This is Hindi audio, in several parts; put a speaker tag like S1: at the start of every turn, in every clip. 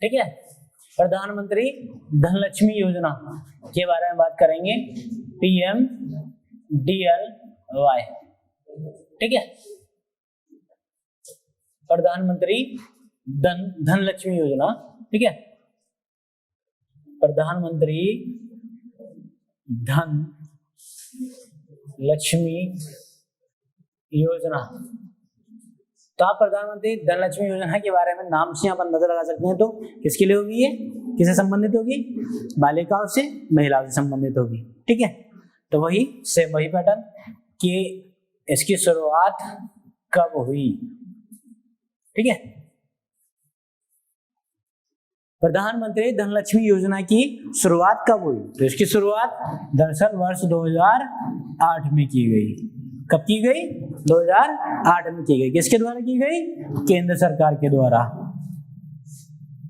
S1: ठीक है। प्रधानमंत्री धनलक्ष्मी योजना के बारे में बात करेंगे, PMDLY, ठीक है। प्रधानमंत्री धनलक्ष्मी योजना, ठीक है। प्रधानमंत्री धन लक्ष्मी योजना। तो आप प्रधानमंत्री धन लक्ष्मी योजना के बारे में नाम से आप अंदाजा लगा सकते हैं। तो किसके लिए होगी ये, किससे संबंधित होगी, बालिकाओं से, महिलाओं से संबंधित होगी, ठीक है। तो वही पैटर्न कि इसकी शुरुआत कब हुई, ठीक है। प्रधानमंत्री धनलक्ष्मी योजना की शुरुआत कब हुई, तो इसकी शुरुआत दरअसल वर्ष 2008 में की गई। कब की गई, 2008 में की गई। किसके द्वारा की गई, केंद्र सरकार के द्वारा,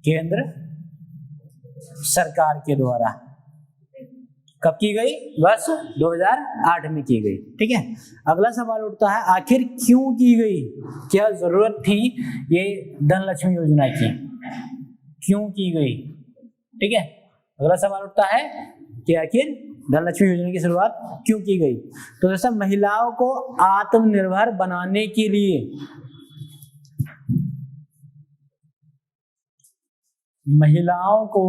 S1: केंद्र सरकार के द्वारा। कब की गई, वर्ष 2008 में की गई, ठीक है। अगला सवाल उठता है, आखिर क्यों की गई, क्या जरूरत थी ये धनलक्ष्मी योजना की, क्यों की गई, ठीक है। अगला सवाल उठता है कि आखिर धनलक्ष्मी योजना की शुरुआत क्यों की गई। तो जैसा महिलाओं को आत्मनिर्भर बनाने के लिए, महिलाओं को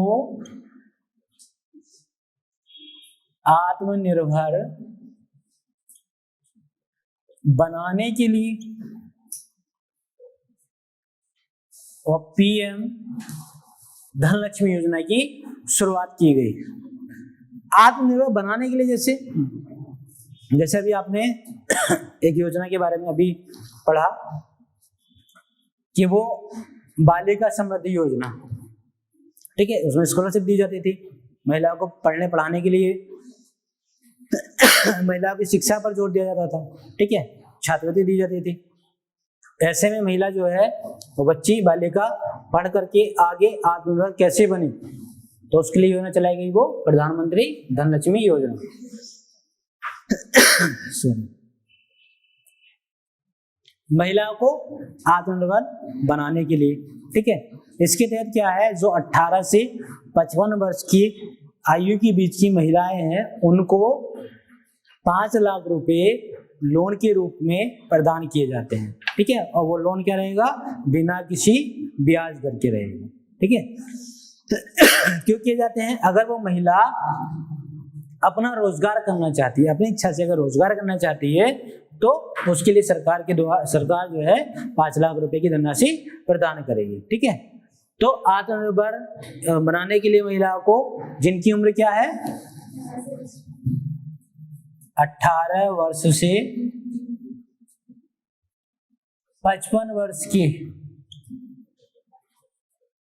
S1: आत्मनिर्भर बनाने के लिए और PM धनलक्ष्मी योजना की शुरुआत की गई। आत्मनिर्भर बनाने के लिए जैसे अभी आपने एक योजना के बारे में अभी पढ़ा कि वो बालिका समृद्धि योजना, ठीक है। उसमें स्कॉलरशिप दी जाती थी महिलाओं को पढ़ने पढ़ाने के लिए, महिलाओं की शिक्षा पर जोर दिया जाता था, ठीक है। छात्रवृत्ति दी जाती थी। ऐसे में महिला जो है वो बच्ची बालिका पढ़ करके आगे आत्मनिर्भर कैसे बने, तो उसके लिए योजना चलाई गई वो प्रधानमंत्री धनलक्ष्मी योजना। महिलाओं को आत्मनिर्भर बनाने के लिए, ठीक है। इसके तहत क्या है, जो 18 से 55 वर्ष की आयु के बीच की महिलाएं हैं उनको 5 लाख रुपए लोन के रूप में प्रदान किए जाते हैं, ठीक है। और वो लोन क्या रहेगा, बिना किसी ब्याज दर के रहेगा, ठीक है। क्यों किए जाते हैं, अगर वो महिला अपना रोजगार करना चाहती है, अपनी इच्छा से अगर रोजगार करना चाहती है तो उसके लिए सरकार जो है 5 लाख रुपए की धनराशि प्रदान करेगी, ठीक है। तो आत्मनिर्भर बनाने के लिए महिलाओं को, जिनकी उम्र क्या है 18 वर्ष से 55 वर्ष के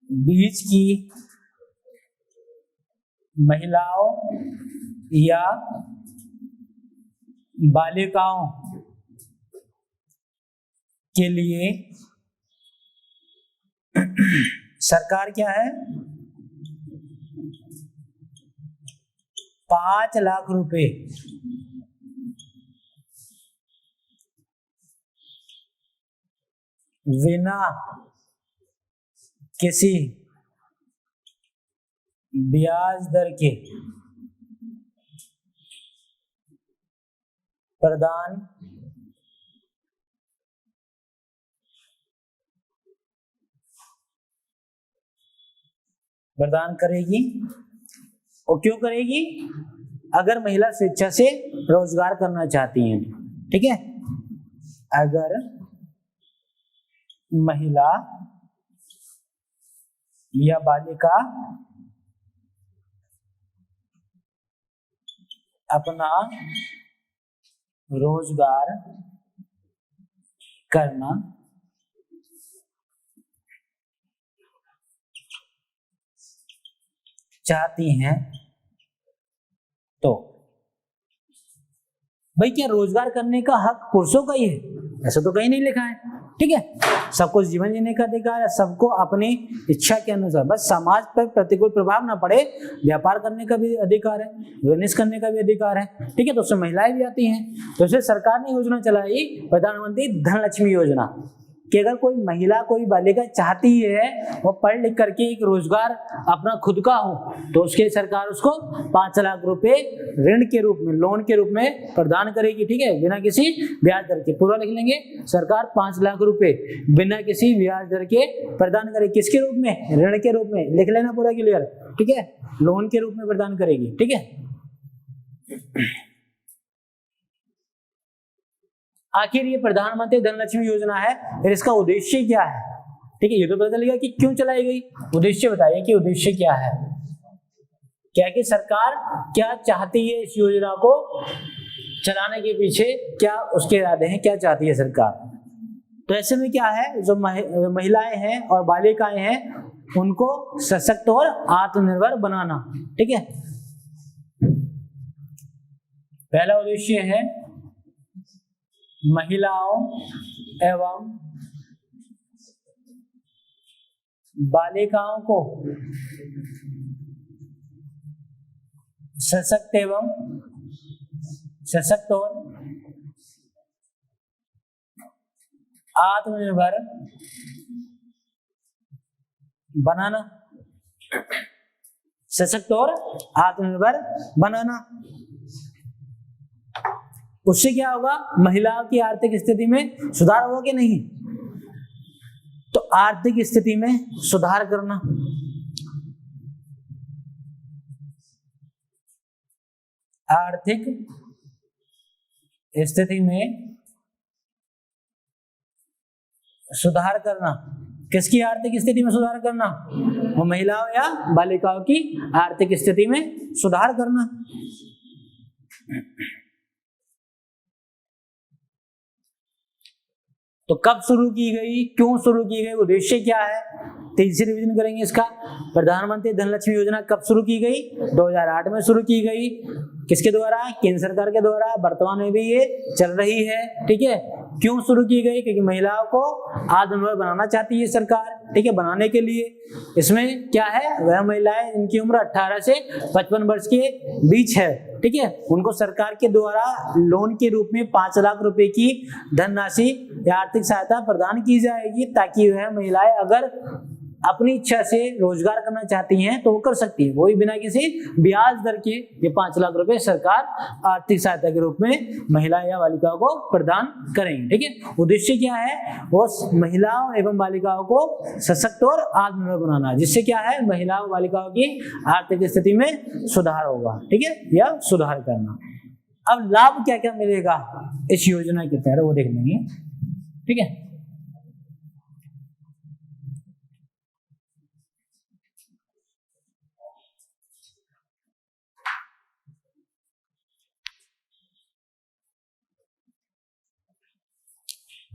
S1: बीच की महिलाओं या बालिकाओं के लिए सरकार क्या है 5 लाख रुपए बिना किसी ब्याज दर के प्रदान करेगी। और क्यों करेगी, अगर महिला स्वेच्छा से रोजगार करना चाहती हैं, ठीक है। अगर महिला या बालिका अपना रोजगार करना चाहती हैं तो भाई क्या रोजगार करने का हक पुरुषों का ही है, ऐसा तो कहीं नहीं लिखा है, ठीक है। सबको जीवन जीने का अधिकार है, सबको अपनी इच्छा के अनुसार, बस समाज पर प्रतिकूल प्रभाव ना पड़े, व्यापार करने का भी अधिकार है, बिजनेस करने का भी अधिकार है, ठीक है। तो उसमें महिलाएं भी आती हैं। तो इसलिए सरकार ने योजना चलाई प्रधानमंत्री धनलक्ष्मी योजना, कि अगर कोई महिला कोई बालिका चाहती है वो पढ़ लिख करके एक रोजगार अपना खुद का हो तो उसके लिए सरकार उसको 5 लाख रुपए ऋण के रूप में, लोन के रूप में प्रदान करेगी। ठीक है, बिना किसी ब्याज दर के। पूरा लिख लेंगे, सरकार 5 लाख रुपए बिना किसी ब्याज दर के प्रदान करेगी। किसके रूप में? ऋण के रूप में। लिख लेना पूरा क्लियर। ठीक है, लोन के रूप में प्रदान करेगी। ठीक है, आखिर ये प्रधानमंत्री धनलक्ष्मी योजना है, फिर इसका उद्देश्य क्या है? ठीक है, ये तो पता चलेगा कि क्यों चलाई गई। उद्देश्य बताइए कि उद्देश्य क्या है, क्या कि सरकार क्या चाहती है इस योजना को चलाने के पीछे, क्या उसके इरादे हैं, क्या चाहती है सरकार। तो ऐसे में क्या है, जो महिलाएं हैं और बालिकाएं हैं उनको सशक्त और आत्मनिर्भर बनाना। ठीक है, पहला उद्देश्य है महिलाओं एवं बालिकाओं को सशक्त और आत्मनिर्भर बनाना। सशक्त और आत्मनिर्भर बनाना, उससे क्या होगा, महिलाओं की आर्थिक स्थिति में सुधार होगा कि नहीं? तो आर्थिक स्थिति में सुधार करना, आर्थिक स्थिति में सुधार करना। किसकी आर्थिक स्थिति में सुधार करना? वो महिलाओं या बालिकाओं की आर्थिक स्थिति में सुधार करना। तो कब शुरू की गई, क्यों शुरू की गई, उद्देश्य क्या है, तेजी से रिवीजन करेंगे इसका। प्रधानमंत्री धनलक्ष्मी योजना कब शुरू की गई? 2008 में शुरू की गई। किसके द्वारा? केंद्र सरकार के द्वारा। वर्तमान में भी ये चल रही है। ठीक है, क्यों शुरू की गई? क्योंकि महिलाओं को आत्मनिर्भर बनाना चाहती है सरकार। ठीक है, बनाने के लिए इसमें क्या है, वह महिलाएं जिनकी उम्र 18 से 55 वर्ष के बीच है, ठीक है, उनको सरकार के द्वारा लोन के रूप में 5 लाख रुपए की धनराशि या आर्थिक सहायता प्रदान की जाएगी, ताकि वह महिलाएं अगर अपनी इच्छा से रोजगार करना चाहती हैं तो वो कर सकती है, वो भी बिना किसी ब्याज दर के। ये 5 लाख रुपए सरकार आर्थिक सहायता के रूप में महिला या बालिकाओं को प्रदान करेंगे। ठीक है, उद्देश्य क्या है, वो महिलाओं एवं बालिकाओं को सशक्त और आत्मनिर्भर बनाना, जिससे क्या है, महिलाओं बालिकाओं की आर्थिक स्थिति में सुधार होगा। ठीक है, या सुधार करना। अब लाभ क्या क्या मिलेगा इस योजना के तहत वो देख लेंगे। ठीक है,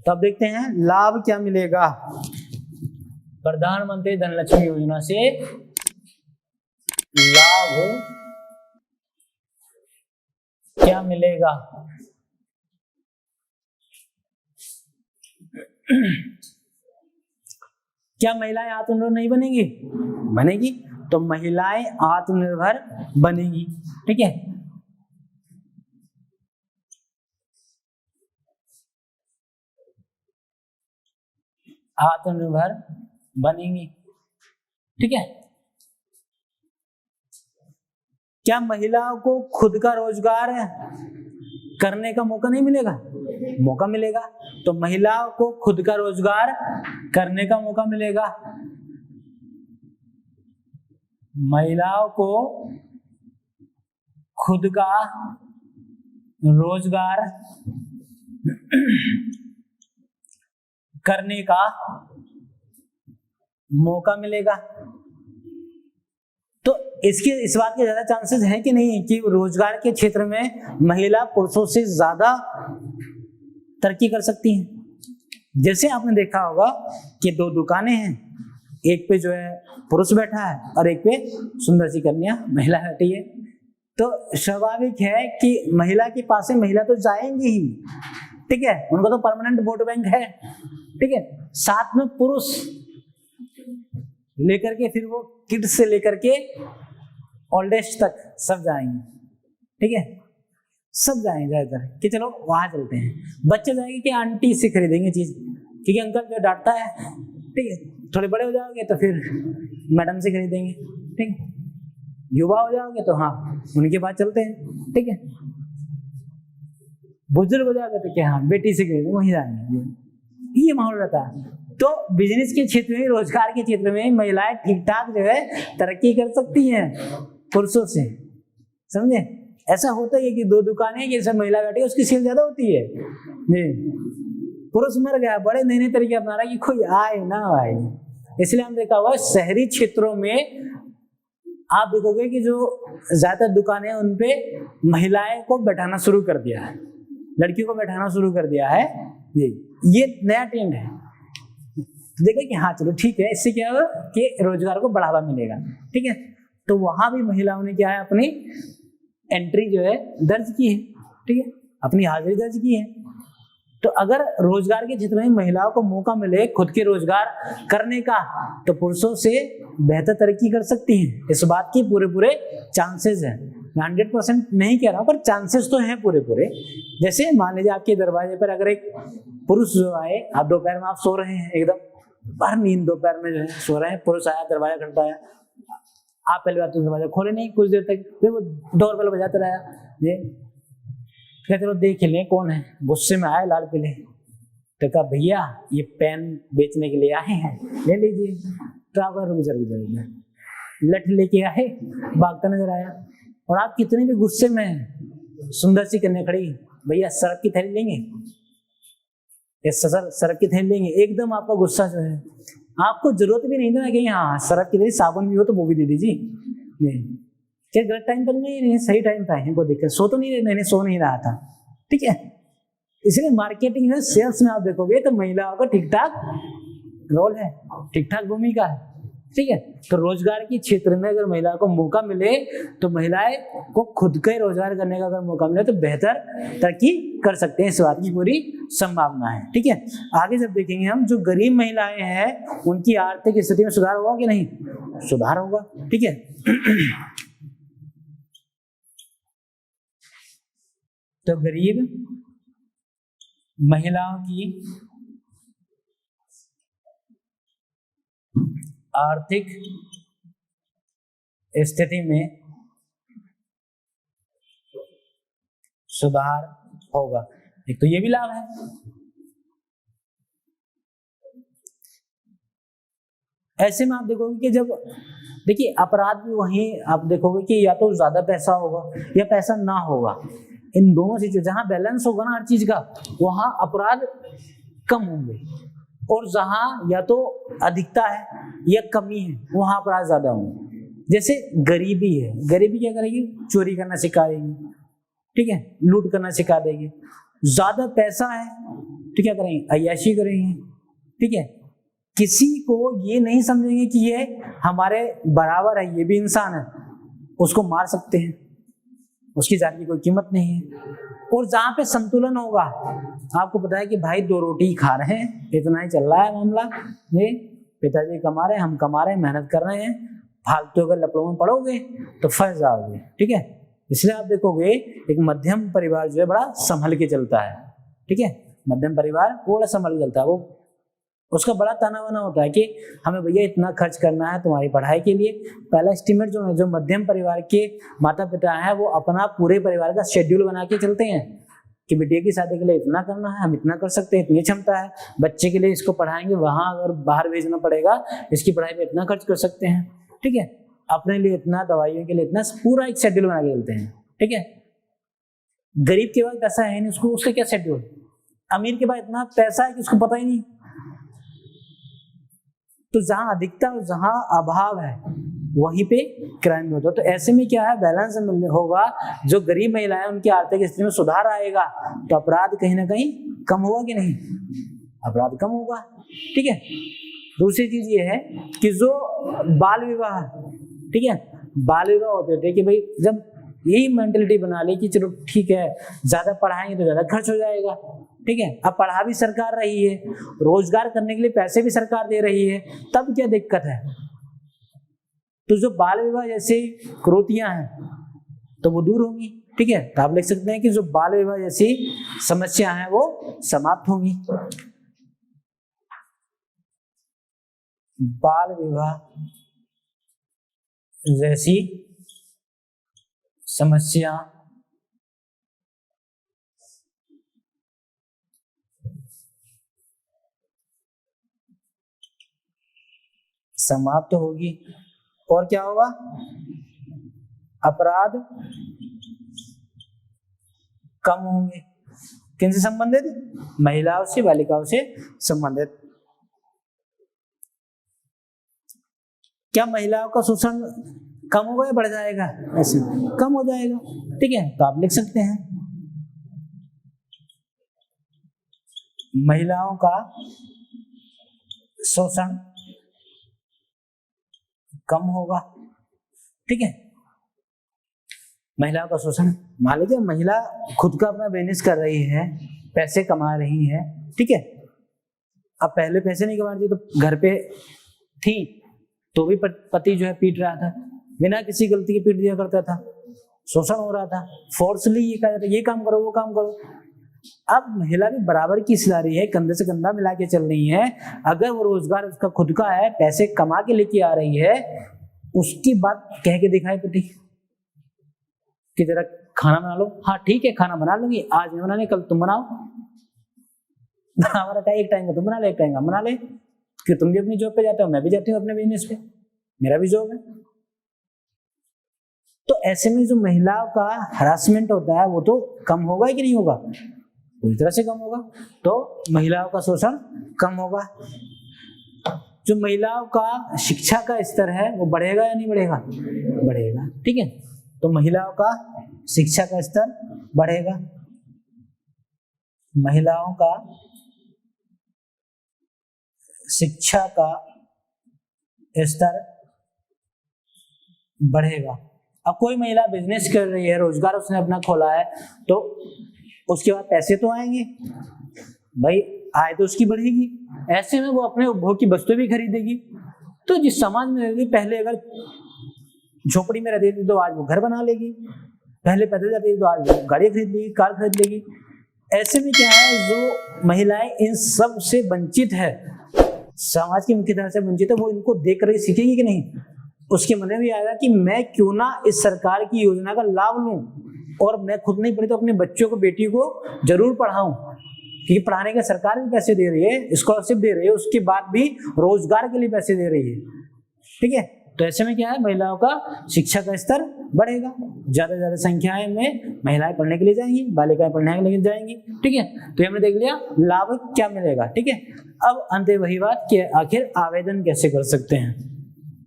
S1: तो अब देखते हैं लाभ क्या मिलेगा प्रधानमंत्री धनलक्ष्मी योजना से। लाभ क्या मिलेगा? क्या महिलाएं आत्मनिर्भर नहीं बनेंगी? बनेगी। तो महिलाएं आत्मनिर्भर बनेगी। ठीक है, आत्मनिर्भर बनेंगी। ठीक है, क्या महिलाओं को खुद का रोजगार करने का मौका नहीं मिलेगा? मौका मिलेगा। तो महिलाओं को खुद का रोजगार करने का मौका मिलेगा। महिलाओं को खुद का रोजगार करने का मौका मिलेगा। तो इसके इस बात के ज्यादा चांसेस हैं कि नहीं कि रोजगार के क्षेत्र में महिला पुरुषों से ज्यादा तरक्की कर सकती हैं। जैसे आपने देखा होगा कि 2 दुकानें हैं, एक पे जो है पुरुष बैठा है और एक पे सुंदर सी कन्या महिला बैठी है, तो स्वाभाविक है कि महिला के पास से महिला तो जाएंगी ही। ठीक है, उनको तो परमानेंट वोट बैंक है। ठीक है, साथ में पुरुष लेकर के फिर वो किड्स से लेकर के ओल्ड एज तक सब जाएंगे। ठीक है, सब जाएंगे ज्यादातर कि चलो वहां चलते हैं। बच्चे जाएंगे कि आंटी से खरीदेंगे चीज क्योंकि अंकल जो डांटता है, ठीक है, थोड़े बड़े हो जाओगे तो फिर मैडम से खरीदेंगे, ठीक है, युवा हो जाओगे तो हाँ उनके पास चलते हैं, ठीक है, बुजुर्ग हो जाओगे तो क्या, हाँ बेटी से खरीदेंगे, वहीं जाएंगे, ये माहौल रहता है। तो बिजनेस के क्षेत्र में, रोजगार के क्षेत्र में महिलाएं ठीक ठाक जो है तरक्की कर सकती हैं पुरुषों से, समझे। ऐसा होता है कि दो दुकानें हैं, जैसे महिला बैठी है उसकी सेल ज्यादा होती है, पुरुष मर गया, बड़े नए नए तरीके अपना रहा है कि कोई आए ना आए। इसलिए हम देखा हुआ शहरी क्षेत्रों में आप देखोगे कि जो ज्यादातर दुकानें उनपे महिलाएं को बैठाना शुरू कर दिया है, लड़कियों को बैठाना शुरू कर दिया है, ये नया ट्रेंड है। तो देखे कि हाँ चलो ठीक है, इससे क्या होगा कि रोजगार को बढ़ावा मिलेगा, ठीक है। तो वहां भी महिलाओं ने क्या है, अपनी एंट्री जो है दर्ज की है, ठीक है, अपनी हाजिरी दर्ज की है। तो अगर रोजगार के क्षेत्र में महिलाओं को मौका मिले खुद के रोजगार करने का, तो पुरुषों से बेहतर तरक्की कर सकती हैं, इस बात की पूरे पूरे चांसेस हैं। मैं 100% नहीं कह रहा हूं, पर चांसेस तो हैं पूरे पूरे। जैसे मान लीजिए आपके दरवाजे पर अगर एक पुरुष जो आए, आप दोपहर में आप सो रहे हैं, एकदम बाहर नींद दोपहर में जो है सो रहे हैं, पुरुष आया, दरवाजा खटखटाया, आप पहले बात तो दरवाजा खोले नहीं कुछ देर तक, फिर वो डोरबेल बजाते रहा, ये कहते चलो देख लें कौन है, गुस्से में आए लाल पीले, तो कहा भैया ये पेन बेचने के लिए आए हैं, ले लीजिए। तो आप गुजर लठ लेके आए, भागता नजर आया, और आप कितने भी गुस्से में, सुंदर सी कन्या खड़ी, भैया सड़क की थैली लेंगे, सड़क की थैली लेंगे, एकदम आपका गुस्सा जो है, आपको जरूरत भी नहीं था कि हाँ सड़क की थैली, साबुन भी हो तो वो भी दे दीजिए, क्या गलत टाइम पर नहीं, सही टाइम पर है, कोई दिक्कत, सो तो नहीं सो नहीं रहा था, ठीक है। इसलिए मार्केटिंग में, सेल्स में आप देखोगे तो महिलाओं का ठीक ठाक रोल है, ठीक ठाक भूमिका है, ठीक है। तो रोजगार के क्षेत्र में अगर महिलाओं को मौका मिले, तो महिलाएं को खुद का ही रोजगार करने का अगर मौका मिले तो बेहतर तरक्की कर सकते हैं, इस बात की पूरी संभावना है, ठीक है। आगे जब देखेंगे हम, जो गरीब महिलाएं हैं उनकी आर्थिक स्थिति में सुधार होगा कि नहीं, सुधार होगा, ठीक है। तो गरीब महिलाओं की आर्थिक स्थिति में सुधार होगा, एक तो ये भी लाभ है। ऐसे में आप देखोगे कि जब, देखिए अपराध भी वहीं आप देखोगे कि या तो ज्यादा पैसा होगा या पैसा ना होगा, इन दोनों चीजों, जहां बैलेंस होगा ना हर चीज का, वहां अपराध कम होंगे, और जहां या तो अधिकता है या कमी है, वहां अपराध ज्यादा होंगे। जैसे गरीबी है, गरीबी क्या करेगी, चोरी करना सिखा देगी, ठीक है, लूट करना सिखा देगी। ज्यादा पैसा है तो क्या करेंगे, अय्याशी करेंगे, ठीक है, किसी को ये नहीं समझेंगे कि ये हमारे बराबर है, ये भी इंसान है, उसको मार सकते हैं, उसकी जान की कोई कीमत नहीं है। और जहां पे संतुलन होगा, आपको पता है कि भाई दो रोटी खा रहे हैं, इतना ही चल रहा है मामला, ये पिताजी कमा रहे हैं, हम कमा रहे हैं, मेहनत कर रहे हैं, फालतू अगर लफड़ों में पड़ोगे तो फंस जाओगे, ठीक है। इसलिए आप देखोगे एक मध्यम परिवार जो है बड़ा संभल के चलता है, ठीक है, मध्यम परिवार बड़ा संभल के चलता है, वो उसका बड़ा ताना बाना होता है कि हमें भैया इतना खर्च करना है तुम्हारी पढ़ाई के लिए। पहला एस्टिमेट जो है, जो मध्यम परिवार के माता पिता है, वो अपना पूरे परिवार का शेड्यूल बना के चलते हैं कि बेटे की शादी के लिए इतना करना है, हम इतना कर सकते हैं, इतनी क्षमता है, बच्चे के लिए इसको पढ़ाएंगे, वहां अगर बाहर भेजना पड़ेगा इसकी पढ़ाई पे इतना खर्च कर सकते हैं, ठीक है, अपने लिए इतना, दवाइयों के लिए इतना, पूरा एक शेड्यूल बना के चलते हैं, ठीक है। गरीब के पास पैसा है नहीं, उसको उसका क्या शेड्यूल, अमीर के पास इतना पैसा है कि उसको पता ही नहीं। तो जहां अधिकता और जहां अभाव है वहीं पे क्राइम होता है। तो ऐसे में क्या है, बैलेंस होगा, जो गरीब महिलाएं उनकी आर्थिक स्थिति में सुधार आएगा तो अपराध कहीं ना कहीं कम होगा कि नहीं, अपराध कम होगा, ठीक है। दूसरी चीज ये है कि जो बाल विवाह, ठीक है, बाल विवाह होते थे कि भाई जब यही मेंटेलिटी बना ली कि चलो ठीक है ज्यादा पढ़ाएंगे तो ज्यादा खर्च हो जाएगा, ठीक है, अब पढ़ा भी सरकार रही है, रोजगार करने के लिए पैसे भी सरकार दे रही है, तब क्या दिक्कत है। तो जो बाल विवाह जैसे कुरीतियां हैं तो वो दूर होंगी, ठीक है। तो आप लिख सकते हैं कि जो बाल विवाह जैसी समस्या है वो समाप्त होंगी। बाल विवाह जैसी समस्या समाप्त होगी। और क्या होगा? अपराध कम होंगे। किनसे संबंधित? महिलाओं से, बालिकाओं से संबंधित। क्या महिलाओं का शोषण कम होगा या बढ़ जाएगा? ऐसे कम हो जाएगा। ठीक है, तो आप लिख सकते हैं महिलाओं का शोषण कम होगा। ठीक है, महिलाओं का शोषण, मान लीजिए महिला खुद का अपना बिजनेस कर रही है, पैसे कमा रही है, ठीक है। अब पहले पैसे नहीं कमा रही थी तो घर पे थी तो भी पति जो है पीट रहा था, बिना किसी गलती के पीट दिया करता था, शोषण हो रहा था, फोर्सली ये कहा जाता ये काम करो वो काम करो। अब महिला भी बराबर की हिस्सेदारी है, कंधे से कंधा मिला के चल रही है। अगर वो रोजगार उसका खुद का है, पैसे कमा के लेके आ रही है, उसकी बात कह के दिखाए पति कि जरा खाना बना लो। हाँ ठीक है, खाना बना लूंगी, आज नहीं बनाने कल तुम बनाओ। हमारा एक टाइम का तुम बना ले, एक टाइम का बना ले, कि तुम भी अपनी जॉब पे जाते हो, मैं भी जाती हूँ अपने बिजनेस पे, मेरा भी जॉब है। तो ऐसे में जो महिलाओं का हरासमेंट होता है वो तो कम होगा कि नहीं होगा? पूरी तरह से कम होगा। तो महिलाओं का शोषण कम होगा। जो महिलाओं का शिक्षा का स्तर है वो बढ़ेगा या नहीं बढ़ेगा? बढ़ेगा। ठीक है, तो महिलाओं का शिक्षा का स्तर बढ़ेगा। महिलाओं का शिक्षा का स्तर बढ़ेगा। अब कोई महिला बिजनेस कर रही है, रोजगार उसने अपना खोला है, तो उसके बाद पैसे तो आएंगे भाई, आय तो उसकी बढ़ेगी। ऐसे में वो अपने उपभोग की वस्तुएं भी खरीदेगी। तो जिस समाज में रहती, पहले अगर झोपड़ी में रहती थी तो आज वो घर बना लेगी, पहले पैदल जाती थी तो आज वो गाड़ी खरीद लेगी, कार खरीद लेगी। ऐसे में क्या है, जो महिलाएं इन सब से वंचित है, समाज की मुख्य धारा से वंचित है, वो इनको देख कर सीखेगी कि नहीं? उसके मन में भी आएगा कि मैं क्यों ना इस सरकार की योजना का लाभ लूं, और मैं खुद नहीं पढ़ी तो अपने बच्चों को, बेटी को जरूर पढ़ाऊं, क्योंकि पढ़ाने के सरकार भी पैसे दे रही है, स्कॉलरशिप दे रही है, उसके बाद भी रोजगार के लिए पैसे दे रही है। ठीक है, तो ऐसे में क्या है, महिलाओं का शिक्षा का स्तर बढ़ेगा, ज्यादा से ज्यादा संख्याएं में महिलाएं पढ़ने के लिए जाएंगी, बालिकाएं पढ़ने के लिए जाएंगी। ठीक है, तो हमने देख लिया लाभ क्या मिलेगा। ठीक है, अब अंत वही बात कि आखिर आवेदन कैसे कर सकते हैं,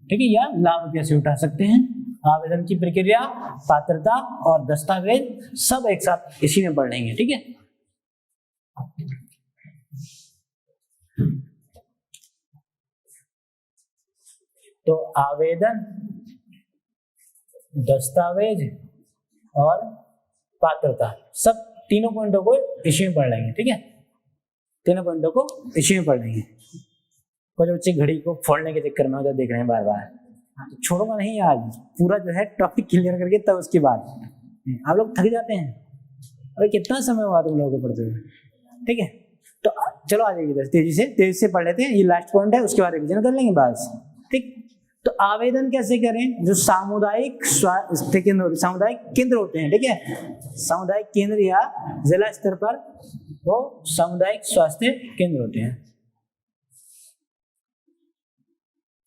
S1: ठीक है, या लाभ कैसे उठा सकते हैं। आवेदन की प्रक्रिया, पात्रता और दस्तावेज सब एक साथ इसी में पढ़ लेंगे। ठीक है, तो आवेदन, दस्तावेज और पात्रता, सब तीनों पॉइंटों को इसी में पढ़ लेंगे। ठीक है, तीनों पॉइंटों को इसी में पढ़ लेंगे। कुछ बच्चे घड़ी को फोड़ने के चक्कर में उधर देख रहे हैं बार बार, तो छोड़ूंगा नहीं, आज पूरा जो है टॉपिक क्लियर करके तब उसके बाद। आप लोग थक जाते हैं, अरे कितना समय हुआ तुम लोगों को पढ़ते हुए। ठीक है, तो चलो आ जाइए, तेजी से पढ़ लेते हैं, ये लास्ट पॉइंट है, उसके बाद रिवीजन कर लेंगे बस। ठीक, तो आवेदन कैसे करें? जो सामुदायिक स्वास्थ्य केंद्र, सामुदायिक केंद्र होते हैं, ठीक है, सामुदायिक केंद्र या जिला स्तर पर वो सामुदायिक स्वास्थ्य केंद्र होते हैं।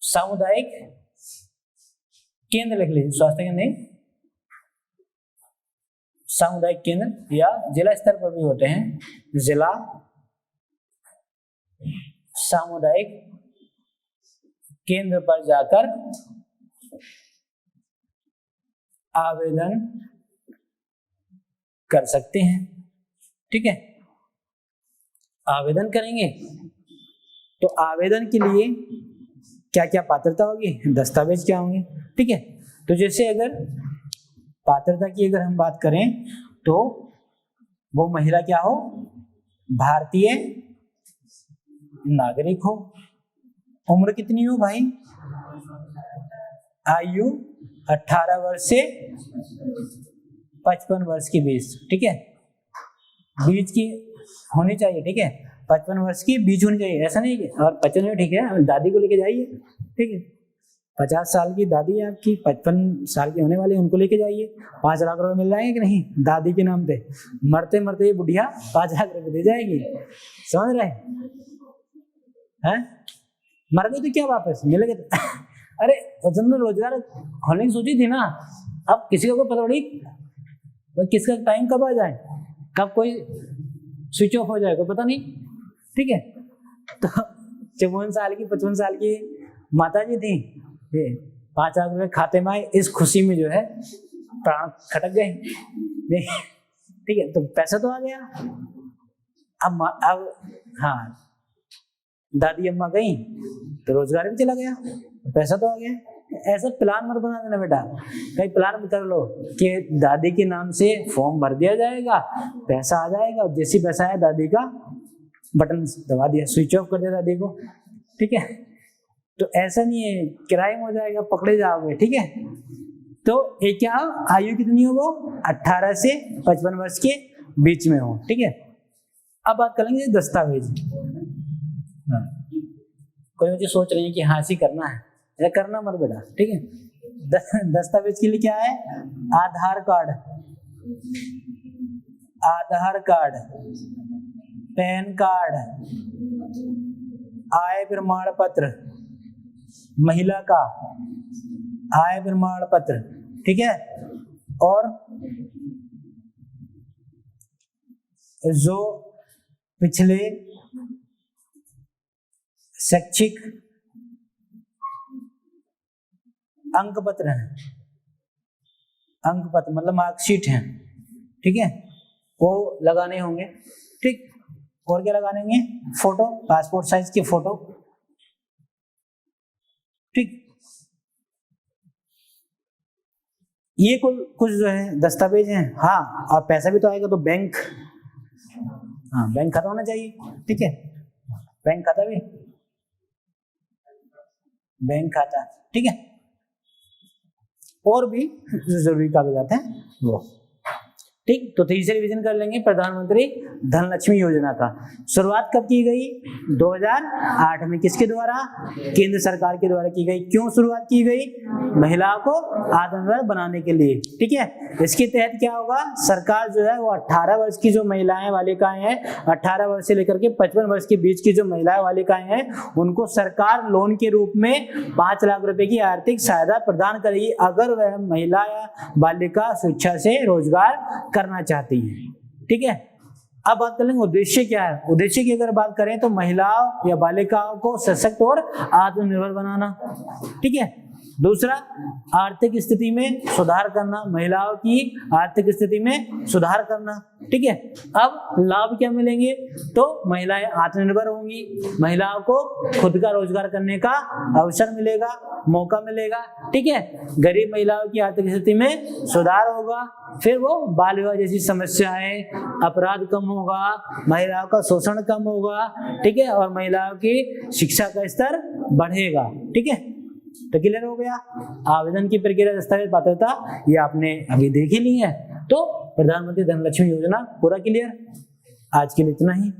S1: सामुदायिक केंद्र लिख लीजिए, स्वास्थ्य केंद्र नहीं, सामुदायिक केंद्र या जिला स्तर पर भी होते हैं, जिला सामुदायिक केंद्र पर जाकर आवेदन कर सकते हैं। ठीक है, आवेदन करेंगे तो आवेदन के लिए क्या क्या पात्रता होगी, दस्तावेज क्या होंगे। ठीक है, तो जैसे अगर पात्रता की अगर हम बात करें तो वो महिला क्या हो, भारतीय नागरिक हो, उम्र कितनी हो भाई, आयु 18 वर्ष से 55 वर्ष के बीच। ठीक है, बीच की होनी चाहिए। ठीक है, 55 वर्ष की बीच होनी चाहिए, ऐसा नहीं कि और 55 ठीक है, दादी को लेके जाइए, ठीक है, 50 साल की दादी है आपकी, 55 साल की होने वाली, उनको लेके जाइए, 5 लाख रुपए मिल जाएंगे कि नहीं दादी के नाम पे, मरते मरते ये बुढ़िया 5 लाख रुपए दे जाएगी, समझ रहे हैं? मर गए तो क्या वापस मिलेगा? अरे जनरल रोजगार खोलने की सोची थी ना, अब किसी को पता पड़ी किसका टाइम कब आ जाए, कब कोई स्विच ऑफ हो जाए कोई पता नहीं, ठीक है। तो 54 साल की 55 साल की माता जी थी, 5 लाख रुपए खाते में आए, इस खुशी में जो है प्राण खटक गए, ठीक है। तो पैसा तो आ गया, अब हाँ दादी अम्मा गई तो रोजगार भी चला गया, पैसा तो आ गया। ऐसा प्लान मत बना देना बेटा, कहीं प्लान कर लो कि दादी के नाम से फॉर्म भर दिया जाएगा, पैसा आ जाएगा, जैसी पैसा आया दादी का बटन दबा दिया, स्विच ऑफ कर दिया दादी को, ठीक है। तो ऐसा नहीं है, क्राइम हो जाएगा, पकड़े जाओगे, ठीक है। तो ये क्या आयु कितनी हो, वो 18 से 55 वर्ष के बीच में हो, ठीक है। अब बात करेंगे दस्तावेज। हाँ। कोई मुझे सोच रही है कि हाँ ऐसे करना है, ऐसा करना मत बेटा, ठीक है। दस्तावेज के लिए क्या है, आधार कार्ड, आधार कार्ड, पैन कार्ड, आय प्रमाण पत्र, महिला का आय प्रमाण पत्र, ठीक है। और जो पिछले शैक्षिक अंक पत्र हैं, अंक पत्र मतलब मार्कशीट है, ठीक है, वो लगाने होंगे, ठीक। और क्या लगाने होंगे, फोटो, पासपोर्ट साइज की फोटो, ठीक। ये कुछ जो है दस्तावेज हैं। हाँ, और पैसा भी तो आएगा तो बैंक, हाँ बैंक खाता होना चाहिए, ठीक है, बैंक खाता भी, बैंक खाता, ठीक है। और भी जो जरूरी कागजात हैं वो, ठीक। तो तीसरे रिवीजन कर लेंगे प्रधानमंत्री धन लक्ष्मी योजना का। शुरुआत कब की गई, 2008 में, किसके द्वारा, केंद्र सरकार के द्वारा की गई। क्यों शुरुआत की गई, महिलाओं को आत्मनिर्भर बनाने के लिए, ठीक है। इसके तहत क्या होगा, सरकार जो है वो 18 वर्ष की जो महिलाएं बालिकाएं हैं, 18 वर्ष से लेकर के 55 वर्ष के बीच की जो महिलाएं बालिकाएं हैं, उनको सरकार लोन के रूप में 5 लाख रुपए की आर्थिक सहायता प्रदान करेगी, अगर वह महिला या बालिका स्वेच्छा से रोजगार करना चाहती हैं, ठीक है। अब बात करेंगे उद्देश्य क्या है। उद्देश्य की अगर बात करें तो महिलाओं या बालिकाओं को सशक्त और आत्मनिर्भर बनाना, ठीक है। दूसरा, आर्थिक स्थिति में सुधार करना, महिलाओं की आर्थिक स्थिति में सुधार करना, ठीक है। अब लाभ क्या मिलेंगे, तो महिलाएं आत्मनिर्भर होंगी, महिलाओं को खुद का रोजगार करने का अवसर मिलेगा, मौका मिलेगा, ठीक है। गरीब महिलाओं की आर्थिक स्थिति में सुधार होगा, फिर वो बाल विवाह जैसी समस्याएं, अपराध कम होगा, महिलाओं का शोषण कम होगा, ठीक है, और महिलाओं की शिक्षा का स्तर बढ़ेगा, ठीक है। तो क्लियर हो गया। आवेदन की प्रक्रिया, दस्तावेज, पात्रता, ये आपने अभी देख ही ली है। तो प्रधानमंत्री धन लक्ष्मी योजना पूरा क्लियर। आज के लिए इतना ही।